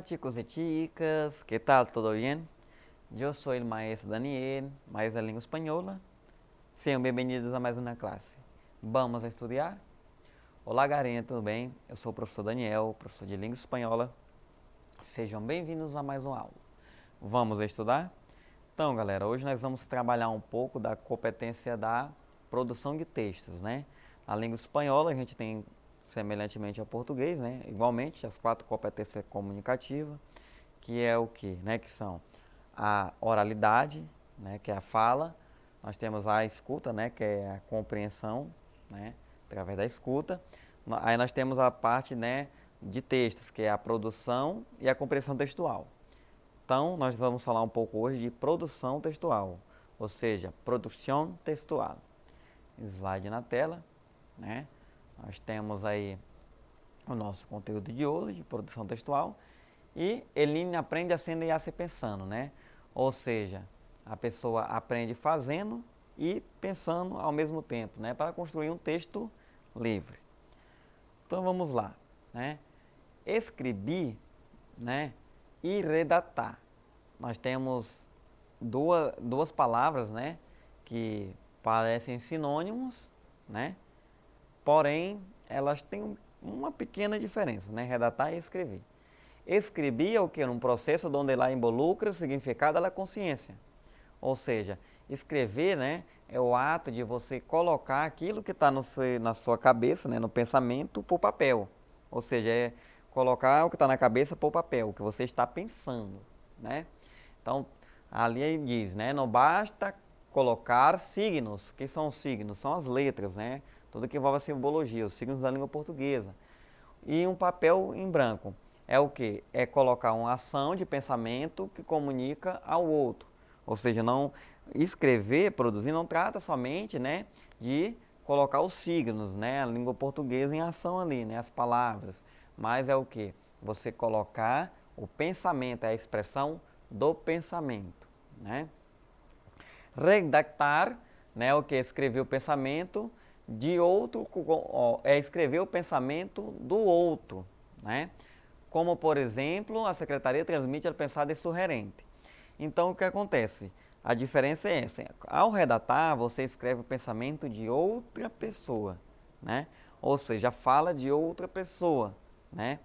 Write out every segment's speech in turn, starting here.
chicos y chicas, ¿qué tal? ¿Todo bien? Yo soy el maestro Daniel, maestro de língua espanhola. Sejam bem-vindos a mais uma classe. Vamos a estudar? Olá, galerinha, tudo bem? Eu sou o professor Daniel, professor de língua espanhola. Sejam bem-vindos a mais uma aula. Vamos a estudar? Então, galera, hoje nós vamos trabalhar um pouco da competência da produção de textos, né? Na língua espanhola a gente tem, semelhantemente ao português, né? Igualmente, as 4 competências comunicativas, que é o que, né? Que são a oralidade, né? Que é a fala. Nós temos a escuta, né? Que é a compreensão, né? Através da escuta. Aí nós temos a parte, né? De textos, que é a produção e a compreensão textual. Então, nós vamos falar um pouco hoje de produção textual, ou seja, produção textual. Slide na tela, né? Nós temos aí o nosso conteúdo de hoje, de produção textual, e ele aprende a sendo e a se pensando, né? Ou seja, a pessoa aprende fazendo e pensando ao mesmo tempo, né? Para construir um texto livre. Então, vamos lá, né? Escrever, né? E redatar. Nós temos duas palavras, né, que parecem sinônimos, né, porém elas têm uma pequena diferença, né, redatar e escrever. Escrever é o que? Um processo onde ela involucra o significado da consciência. Ou seja, escrever, né, é o ato de você colocar aquilo que está na sua cabeça, né, no pensamento, para o papel. Ou seja, é colocar o que está na cabeça para o papel, o que você está pensando, né? Então, ali diz, né? Não basta colocar signos. O que são os signos? São as letras, né? Tudo que envolve a simbologia, os signos da língua portuguesa. E um papel em branco. É o que? É colocar uma ação de pensamento que comunica ao outro. Ou seja, não escrever, produzir, não trata somente, né, de colocar os signos, né? A língua portuguesa em ação ali, né? As palavras. Mas é o que? Você colocar o pensamento, é a expressão do pensamento, né? Redactar, né? O que? Escrever o pensamento de outro, é escrever o pensamento do outro, né? Como, por exemplo, a secretaria transmite o pensado insurgerente. Então, o que acontece? A diferença é essa. Ao redatar, você escreve o pensamento de outra pessoa, né? Ou seja, fala de outra pessoa, né?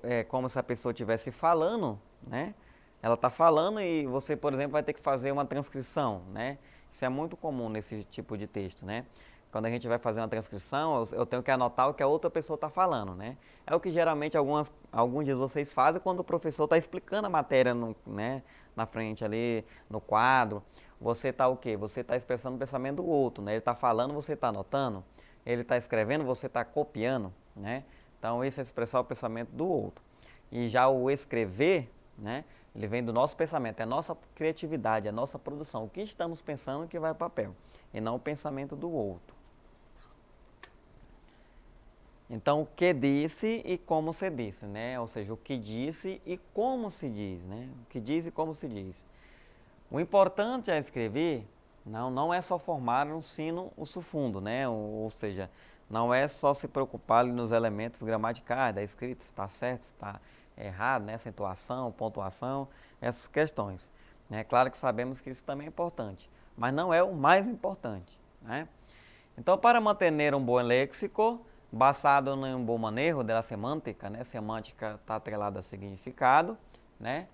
É como se a pessoa estivesse falando, né? Ela está falando e você, por exemplo, vai ter que fazer uma transcrição, né? Isso é muito comum nesse tipo de texto, né? Quando a gente vai fazer uma transcrição, eu tenho que anotar o que a outra pessoa está falando, né? É o que geralmente alguns de vocês fazem quando o professor está explicando a matéria, né? Na frente ali, no quadro. Você está o quê? Você está expressando o pensamento do outro, né? Ele está falando, você está anotando. Ele está escrevendo, você está copiando, né? Então, isso é expressar o pensamento do outro. E já o escrever, né? Ele vem do nosso pensamento, é a nossa criatividade, é a nossa produção. O que estamos pensando que vai para o papel, e não o pensamento do outro. Então, o que disse e como se disse, né? Ou seja, o que disse e como se diz, né? O que diz e como se diz. O importante a escrever não é só formar um sino o sufundo, né? Ou seja, não é só se preocupar ali nos elementos gramaticais da escrita, se está certo, se está errado, né? Acentuação, pontuação, essas questões. Né? Claro que sabemos que isso também é importante, mas não é o mais importante, né? Então, para manter um bom léxico, basado em um bom manejo da semântica, né? Semântica está atrelada a significado, né?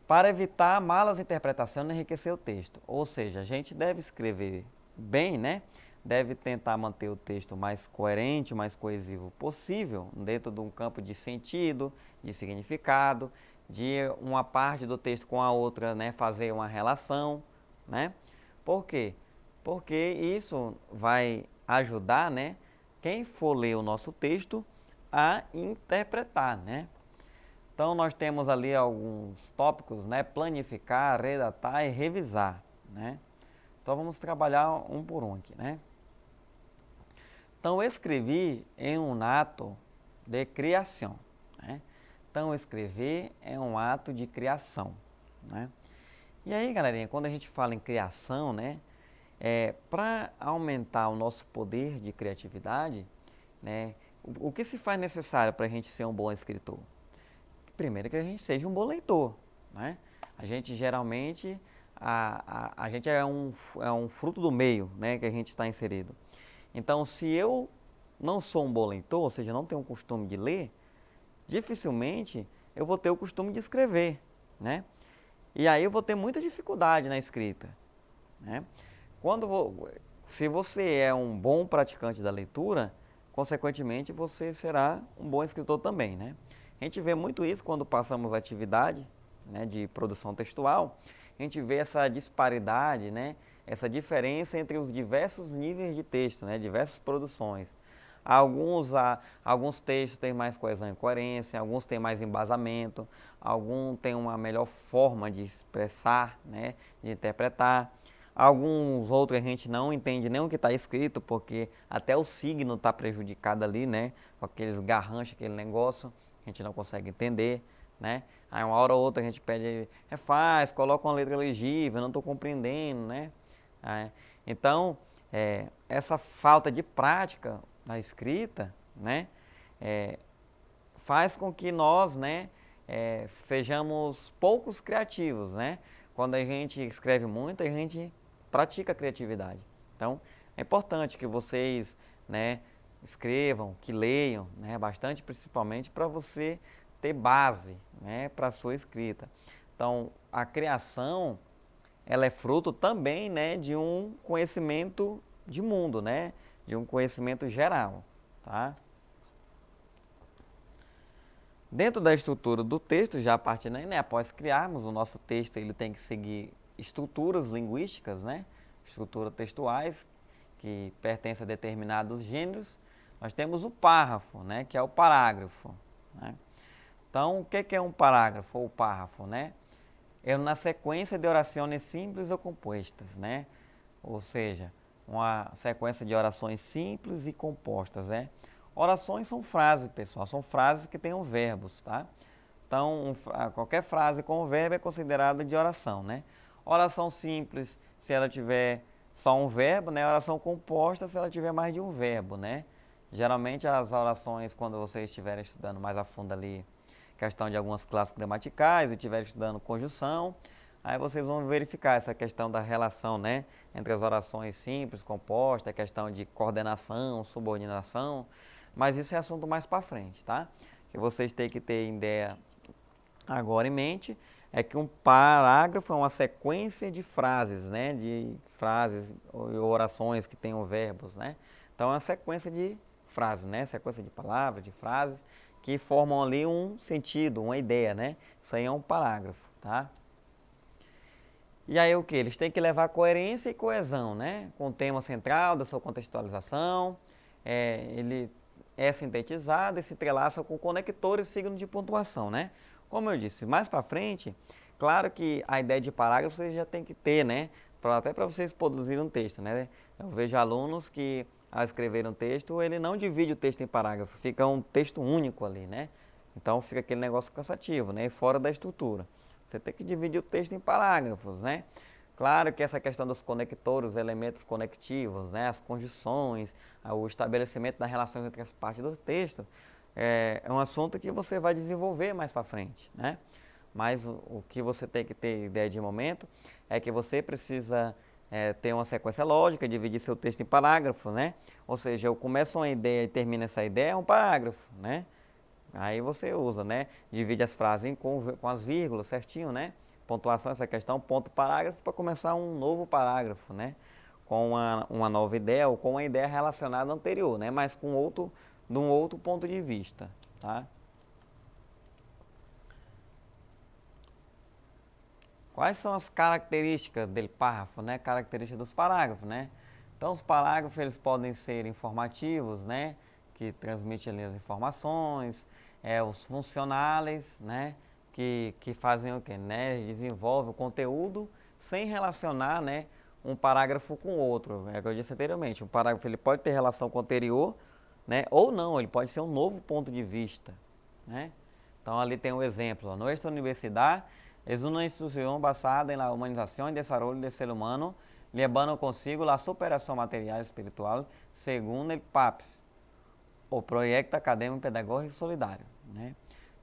Para evitar malas interpretações e enriquecer o texto. Ou seja, a gente deve escrever bem, né? Deve tentar manter o texto mais coerente, mais coesivo possível, dentro de um campo de sentido, de significado, de uma parte do texto com a outra, né? Fazer uma relação, né? Por quê? Porque isso vai ajudar, né? Quem for ler o nosso texto a interpretar, né? Então, nós temos ali alguns tópicos, né? Planificar, redatar e revisar, né? Então, vamos trabalhar um por um aqui, né? Então, escrever é um ato de criação, né? Então, escrever é um ato de criação, né? E aí, galerinha, quando a gente fala em criação, né? Para aumentar o nosso poder de criatividade, né? O que se faz necessário para a gente ser um bom escritor? Primeiro que a gente seja um bom leitor, né? A gente geralmente, a gente é um fruto do meio, né, que a gente está inserido. Então, se eu não sou um bom leitor, ou seja, não tenho o costume de ler, dificilmente eu vou ter o costume de escrever, né? E aí eu vou ter muita dificuldade na escrita, né? Se você é um bom praticante da leitura, consequentemente você será um bom escritor também, né? A gente vê muito isso quando passamos a atividade, né, de produção textual. A gente vê essa disparidade, né, essa diferença entre os diversos níveis de texto, né, diversas produções. Alguns textos têm mais coesão e coerência, alguns têm mais embasamento, alguns têm uma melhor forma de expressar, né, de interpretar. Alguns outros a gente não entende nem o que está escrito, porque até o signo está prejudicado ali, né? Com aqueles garranchos, aquele negócio, a gente não consegue entender, né? Aí uma hora ou outra a gente pede, refaz, coloca uma letra legível, não estou compreendendo, né? Então, essa falta de prática na escrita, né? Faz com que nós, né, sejamos poucos criativos, né? Quando a gente escreve muito, a gente pratica a criatividade. Então, é importante que vocês, né, escrevam, que leiam, né, bastante, principalmente para você ter base, né, para a sua escrita. Então, a criação, ela é fruto também, né, de um conhecimento de mundo, né, de um conhecimento geral, tá? Dentro da estrutura do texto, já a partir daí, né, após criarmos o nosso texto, ele tem que seguir estruturas linguísticas, né, estruturas textuais que pertencem a determinados gêneros. Nós temos o parágrafo, né, que é o parágrafo, né? Então, o que é um parágrafo ou parágrafo, né? É uma sequência de orações simples ou compostas, né? Ou seja, uma sequência de orações simples e compostas, né? Orações são frases, pessoal, são frases que tenham verbos, tá? Então, qualquer frase com verbo é considerada de oração, né? Oração simples, se ela tiver só um verbo, né? Oração composta, se ela tiver mais de um verbo, né? Geralmente as orações, quando vocês estiverem estudando mais a fundo ali, questão de algumas classes gramaticais, e estiverem estudando conjunção, aí vocês vão verificar essa questão da relação, né, entre as orações simples, compostas, a questão de coordenação, subordinação, mas isso é assunto mais para frente, tá? Que vocês têm que ter ideia agora em mente é que um parágrafo é uma sequência de frases, né, de frases ou orações que tenham verbos, né? Então é uma sequência de frases, né, sequência de palavras, de frases que formam ali um sentido, uma ideia, né? Isso aí é um parágrafo, tá? E aí o que? Eles têm que levar coerência e coesão, né? Com o tema central da sua contextualização, ele é sintetizado e se entrelaça com conectores e signos de pontuação, né? Como eu disse, mais para frente, claro que a ideia de parágrafo você já tem que ter, né? Até para vocês produzirem um texto, né? Eu vejo alunos que, ao escrever um texto, ele não divide o texto em parágrafo, fica um texto único ali, né? Então fica aquele negócio cansativo, né? E fora da estrutura. Você tem que dividir o texto em parágrafos, né? Claro que essa questão dos conectores, os elementos conectivos, né? As conjunções, o estabelecimento das relações entre as partes do texto, é um assunto que você vai desenvolver mais para frente, né? Mas o que você tem que ter ideia de momento é que você precisa ter uma sequência lógica, dividir seu texto em parágrafos, né? Ou seja, eu começo uma ideia e termino essa ideia, é um parágrafo, né? Aí você usa, né? Divide as frases com as vírgulas certinho, né? Pontuação, essa questão, ponto parágrafo, para começar um novo parágrafo, né? Com uma nova ideia ou com uma ideia relacionada à anterior, né? Mas de um outro ponto de vista, tá? Quais são as características do parágrafo, né? Características dos parágrafos, né? Então, os parágrafos eles podem ser informativos, né? Que transmitem ali as informações, os funcionais, né? Que fazem o quê, né? Desenvolvem o conteúdo sem relacionar, né? Um parágrafo com outro. É o que eu disse anteriormente. Um parágrafo ele pode ter relação com o anterior, né? Ou não, ele pode ser um novo ponto de vista, né? Então, ali tem um exemplo. Nuestra universidade es una institución basada en la humanización y desarrollo del ser humano, llevando consigo la superación material y espiritual según el PAPS, o Proyecto Acadêmico Pedagógico Solidário, né?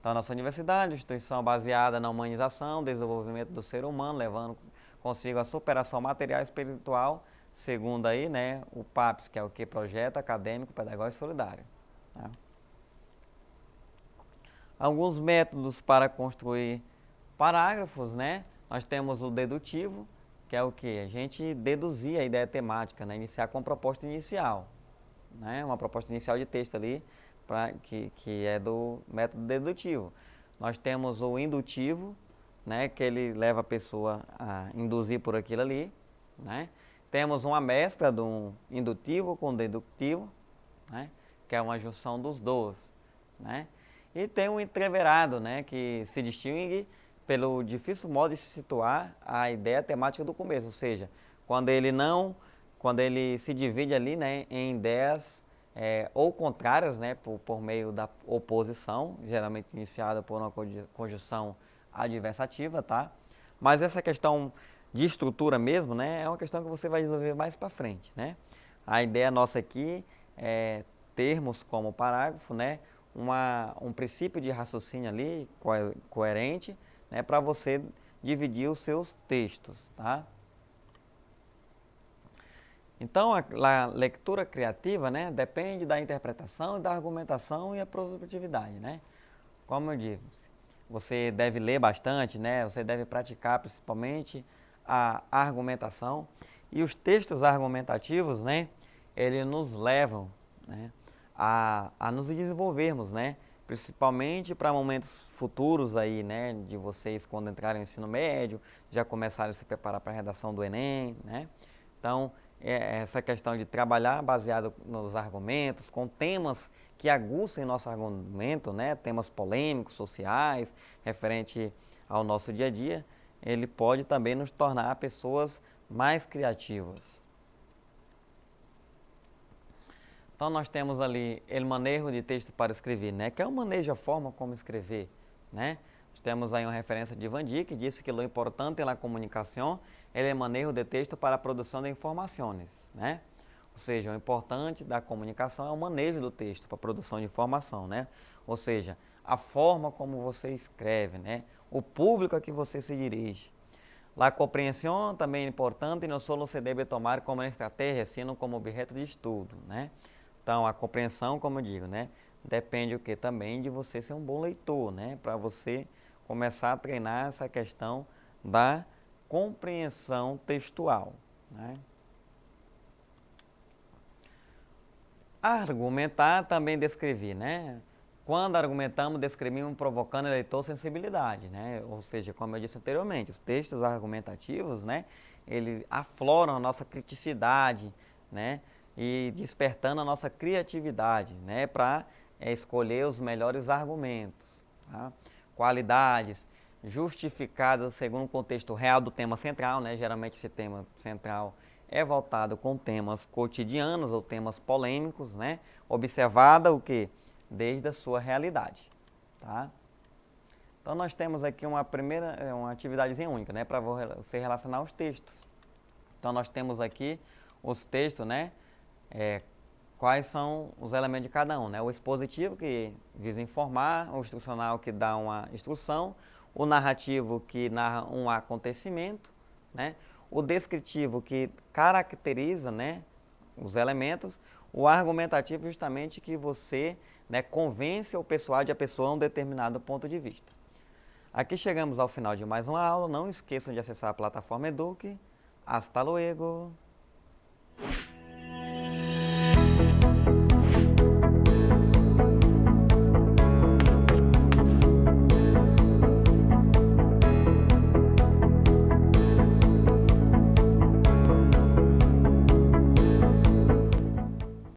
Então, a nossa universidade, instituição baseada na humanização, desenvolvimento do ser humano, levando consigo a superação material e espiritual, segundo aí, né, o PAPS, que é o que? Projeto Acadêmico Pedagógico Solidário. Tá? Alguns métodos para construir parágrafos, né? Nós temos o dedutivo, que é o que? A gente deduzir a ideia temática, né? Iniciar com a proposta inicial, né? Uma proposta inicial de texto ali, que é do método dedutivo. Nós temos o indutivo, né? Que ele leva a pessoa a induzir por aquilo ali, né? Temos uma mescla do indutivo com dedutivo, né? Que é uma junção dos dois, né? E tem um entreverado, né, que se distingue pelo difícil modo de se situar a ideia temática do começo, ou seja, quando ele se divide ali, né, em ideias ou contrárias, né, por meio da oposição, geralmente iniciada por uma conjunção adversativa, tá? Mas essa questão de estrutura mesmo, né, é uma questão que você vai desenvolver mais para frente, né? A ideia nossa aqui é termos como parágrafo, né, um princípio de raciocínio ali coerente, né, para você dividir os seus textos, tá? Então, a leitura criativa, né, depende da interpretação, da argumentação e a produtividade, né? Como eu disse, você deve ler bastante, né? Você deve praticar principalmente a argumentação e os textos argumentativos, né? Eles nos levam, né, a nos desenvolvermos, né? Principalmente para momentos futuros aí, né? De vocês quando entrarem no ensino médio, já começarem a se preparar para a redação do Enem, né? Então, essa questão de trabalhar baseado nos argumentos, com temas que aguçem nosso argumento, né? Temas polêmicos, sociais, referente ao nosso dia a dia, ele pode também nos tornar pessoas mais criativas. Então nós temos ali o manejo de texto para escrever, né? Que é o manejo, a forma como escrever, né? Nós temos aí uma referência de Van Dijk, que disse que o importante na comunicação é o manejo de texto para a produção de informações, né? Ou seja, o importante da comunicação é o manejo do texto para a produção de informação, né? Ou seja, a forma como você escreve, né? O público a que você se dirige. A compreensão também é importante e não só se deve tomar como estratégia, sino como objeto de estudo, né? Então, a compreensão, como eu digo, né, depende o que também de você ser um bom leitor, né, para você começar a treinar essa questão da compreensão textual, né. Argumentar também descrever, né? Quando argumentamos, descrevemos provocando o leitor sensibilidade, né? Ou seja, como eu disse anteriormente, os textos argumentativos, né, eles afloram a nossa criticidade, né, e despertando a nossa criatividade, né, para escolher os melhores argumentos, tá? Qualidades justificadas segundo o contexto real do tema central, né? Geralmente esse tema central é voltado com temas cotidianos ou temas polêmicos, né? Observada o que? Desde a sua realidade, tá? Então nós temos aqui uma atividadezinha única, né? Para você relacionar os textos. Então nós temos aqui os textos, né? Quais são os elementos de cada um, né? O expositivo, que visa informar, o instrucional, que dá uma instrução, o narrativo, que narra um acontecimento, né? O descritivo, que caracteriza, né, os elementos, o argumentativo, justamente, que você, né, convence ou persuade a pessoa a um determinado ponto de vista. Aqui chegamos ao final de mais uma aula. Não esqueçam de acessar a plataforma Eduque. Hasta luego!